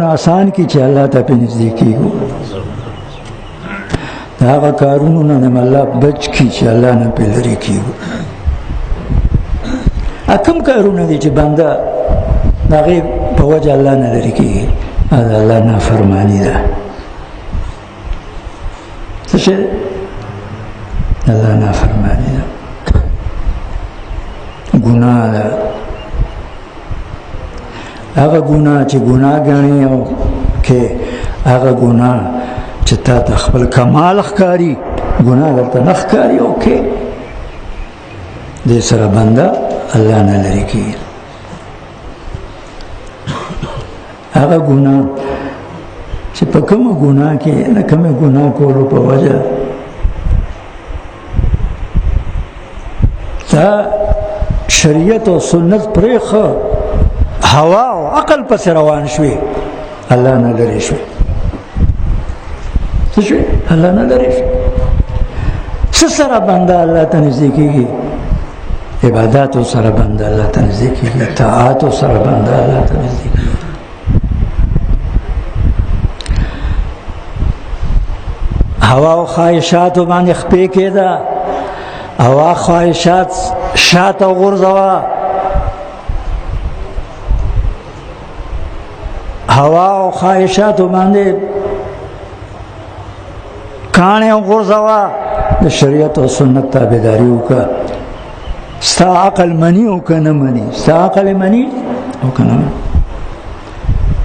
آسان کی چې الله ته په نږدې کېږو د هغه کارونو نه الله بچ کی چې الله نه په لرې کېږو. کوم کارونه دي چې بنده د هغې په وجه الله نه لرې کېږي؟ دا د الله نافرماني ده. څه شی ده؟ الله نافرماني ده، ګناه ده. هغه ګناه چې ګناه ګڼي او کې هغه ګناه چې تا ته خپل کمال ښکاري، ګناه درته نه ښکاري او کې دې سره بنده الله نه لرې کېږي. هغه ګناه چې په کومه ګناه کې د کومې ګناه کولو په وجه تا شریعت او سنت پرېښه، هوا او عقل پس روان شوي، الله نه لرې شوي. څه شوي؟ الله نه لرې شوي. څه سره بنده الله ته نږدې کېږي؟ عباداتو سره بنده الله ته نږدې کېږي، طاعاتو سره بنده الله ته نږدې کېږي. هوا او خواهشاتو باندې خپې کېده، هوا خواهشات شاته وغورځوه، هوا او خواهشاتو باندې کاڼې وغورځوه، د شریعت او سنت تابعداري وکړه. ستا عقل مني او که نه مني؟ ستا عقل مني او که نه مني؟